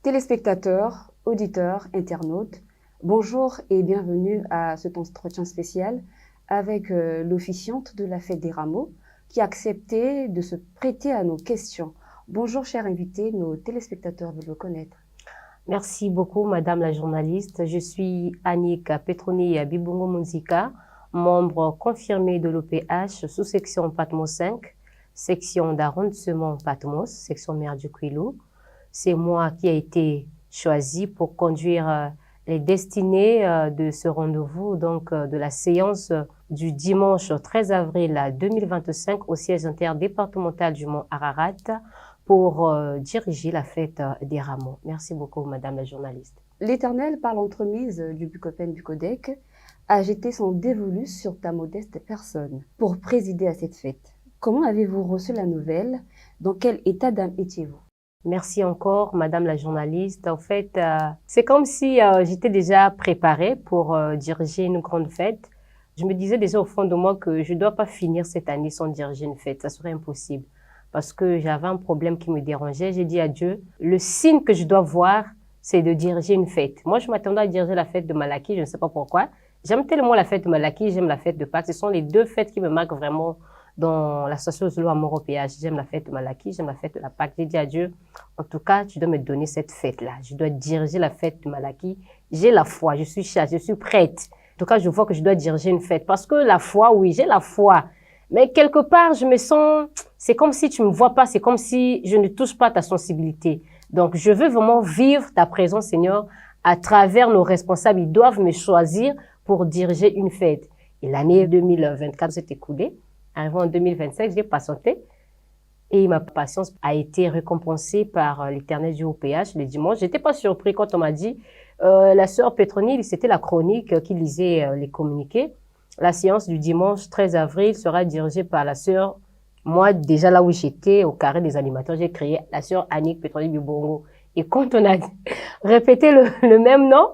Téléspectateurs, auditeurs, internautes, bonjour et bienvenue à cet entretien spécial avec l'officiante de la Fête des Rameaux qui a accepté de se prêter à nos questions. Bonjour chers invités, nos téléspectateurs veulent vous connaître. Merci beaucoup Madame la journaliste. Je suis Annick Petroni Bibongo Munzika, membre confirmé de l'OPH, sous-section Patmos 5, section d'arrondissement Patmos, section Mère du Kouilou. C'est moi qui ai été choisi pour conduire les destinées de ce rendez-vous, donc de la séance du dimanche 13 avril 2025 au siège interdépartemental du Mont Ararat pour diriger la fête des Rameaux. Merci beaucoup, Madame la journaliste. L'Éternel, par l'entremise du Bucopen du Codec, a jeté son dévolu sur ta modeste personne pour présider à cette fête. Comment avez-vous reçu la nouvelle? Dans quel état d'âme étiez-vous? Merci encore, Madame la journaliste. En fait, c'est comme si j'étais déjà préparée pour diriger une grande fête. Je me disais déjà au fond de moi que je ne dois pas finir cette année sans diriger une fête. Ça serait impossible parce que j'avais un problème qui me dérangeait. J'ai dit à Dieu, le signe que je dois voir, c'est de diriger une fête. Moi, je m'attendais à diriger la fête de Malaki, je ne sais pas pourquoi. J'aime tellement la fête de Malaki, j'aime la fête de Pâques. Ce sont les deux fêtes qui me marquent vraiment dans l'association Zulu Amour au péage. J'aime la fête de Malaki, j'aime la fête de la Pâques. J'ai dit à Dieu, en tout cas, tu dois me donner cette fête-là. Je dois diriger la fête de Malaki. J'ai la foi, je suis chaste, je suis prête. En tout cas, je vois que je dois diriger une fête. Parce que la foi, oui, j'ai la foi. Mais quelque part, je me sens, c'est comme si tu me vois pas, c'est comme si je ne touche pas ta sensibilité. Donc, je veux vraiment vivre ta présence, Seigneur, à travers nos responsables. Ils doivent me choisir pour diriger une fête. Et l'année 2024 s'est écoulée. Arrivé en 2025, j'ai patienté et ma patience a été récompensée par l'Éternel du OPH le dimanche. J'étais pas surpris quand on m'a dit la sœur Pétronille, c'était la chronique qui lisait les communiqués. La séance du dimanche 13 avril sera dirigée par la sœur. Moi, déjà là où j'étais, au carré des animateurs, j'ai créé la sœur Annick Pétronille Bibongo. Et quand on a répété le même nom,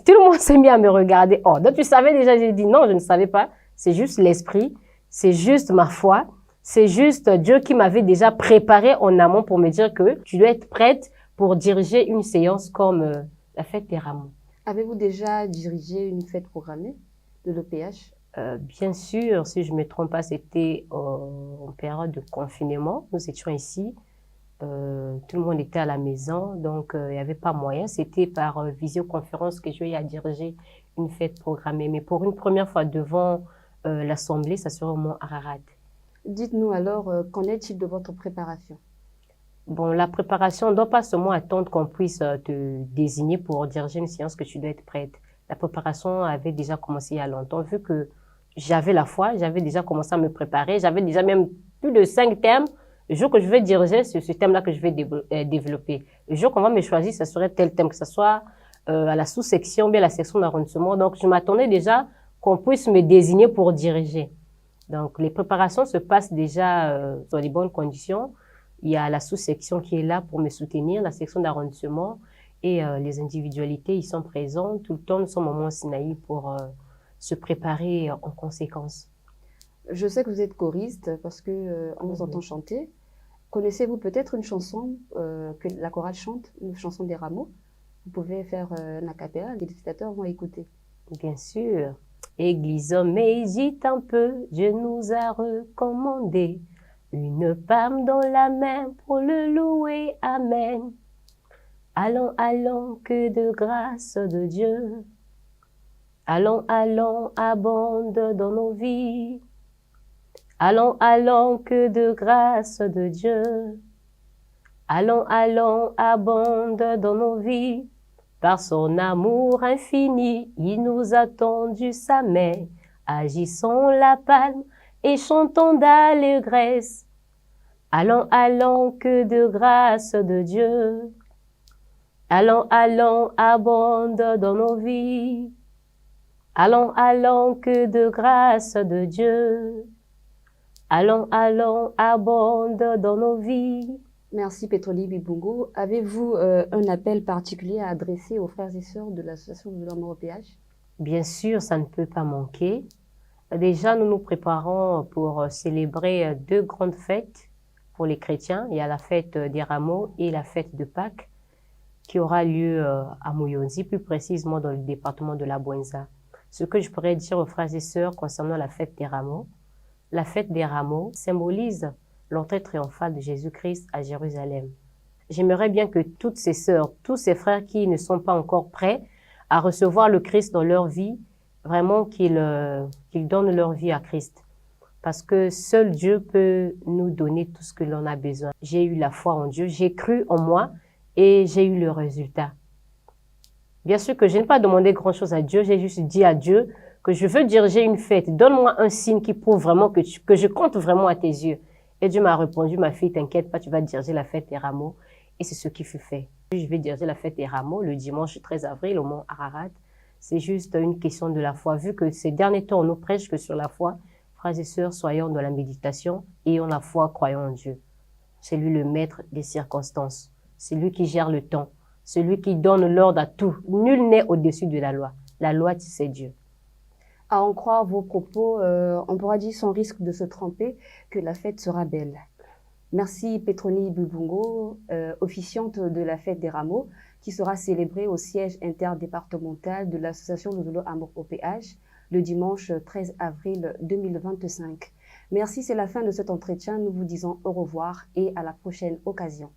tout le monde s'est mis à me regarder. Oh, donc tu savais déjà? J'ai dit non, je ne savais pas. C'est juste l'esprit. C'est juste ma foi, c'est juste Dieu qui m'avait déjà préparé en amont pour me dire que tu dois être prête pour diriger une séance comme la fête des Rameaux. Avez-vous déjà dirigé une fête programmée de l'OPH? Bien sûr, si je ne me trompe pas, c'était en période de confinement. Nous étions ici, tout le monde était à la maison, donc il n'y avait pas moyen. C'était par visioconférence que je eu à diriger une fête programmée. Mais pour une première fois devant l'Assemblée, ça sera au Mont Ararat. Dites-nous alors, qu'en est-il de votre préparation? Bon, la préparation ne doit pas seulement attendre qu'on puisse te désigner pour diriger une séance que tu dois être prête. La préparation avait déjà commencé il y a longtemps. Vu que j'avais la foi, j'avais déjà commencé à me préparer. J'avais déjà même plus de 5 thèmes. Le jour que je vais diriger, c'est ce thème-là que je vais développer. Le jour qu'on va me choisir, ce serait tel thème, que ce soit à la sous-section, bien la section d'arrondissement. Donc, je m'attendais déjà qu'on puisse me désigner pour diriger. Donc, les préparations se passent déjà dans les bonnes conditions. Il y a la sous-section qui est là pour me soutenir, la section d'arrondissement et les individualités, ils sont présents. Tout le temps, nous sommes au Mont Sinaï pour se préparer en conséquence. Je sais que vous êtes choriste parce que on vous entend chanter. Connaissez-vous peut-être une chanson que la chorale chante, une chanson des rameaux? Vous pouvez faire un a cappella, les spectateurs vont écouter. Bien sûr. Église, médite un peu, Dieu nous a recommandé une palme dans la main pour le louer, amen. Allons, allons, que de grâce de Dieu. Allons, allons, abonde dans nos vies. Allons, allons, que de grâce de Dieu. Allons, allons, abonde dans nos vies. Par son amour infini, il nous a tendu sa main. Agissons la palme et chantons d'allégresse. Allons, allons, que de grâce de Dieu. Allons, allons, abonde dans nos vies. Allons, allons, que de grâce de Dieu. Allons, allons, abonde dans nos vies. Merci Petroli Bibungo. Avez-vous un appel particulier à adresser aux frères et sœurs de l'association de l'homme au péage? Bien sûr, ça ne peut pas manquer. Déjà, nous nous préparons pour célébrer deux grandes fêtes pour les chrétiens. Il y a la fête des Rameaux et la fête de Pâques qui aura lieu à Mouyonzi, plus précisément dans le département de la Bouenza. Ce que je pourrais dire aux frères et sœurs concernant la fête des Rameaux, la fête des Rameaux symbolise l'entrée triomphale de Jésus-Christ à Jérusalem. J'aimerais bien que toutes ces sœurs, tous ces frères qui ne sont pas encore prêts à recevoir le Christ dans leur vie, vraiment qu'ils donnent leur vie à Christ. Parce que seul Dieu peut nous donner tout ce que l'on a besoin. J'ai eu la foi en Dieu, j'ai cru en moi et j'ai eu le résultat. Bien sûr que je n'ai pas demandé grand-chose à Dieu, j'ai juste dit à Dieu que je veux diriger une fête. Donne-moi un signe qui prouve vraiment que je compte vraiment à tes yeux. Et Dieu m'a répondu, ma fille, t'inquiète pas, tu vas diriger la fête des Rameaux. Et c'est ce qui fut fait. Je vais diriger la fête des Rameaux le dimanche 13 avril au mont Ararat. C'est juste une question de la foi. Vu que ces derniers temps, on nous prêche que sur la foi, frères et sœurs, soyons dans la méditation, ayons la foi, croyons en Dieu. C'est lui le maître des circonstances. C'est lui qui gère le temps. C'est lui qui donne l'ordre à tout. Nul n'est au-dessus de la loi. La loi, c'est Dieu. À en croire vos propos, on pourra dire sans risque de se tromper que la fête sera belle. Merci Petroni Bubungo, officiante de la fête des Rameaux, qui sera célébrée au siège interdépartemental de l'association Lozolo Amour au péage le dimanche 13 avril 2025. Merci, c'est la fin de cet entretien. Nous vous disons au revoir et à la prochaine occasion.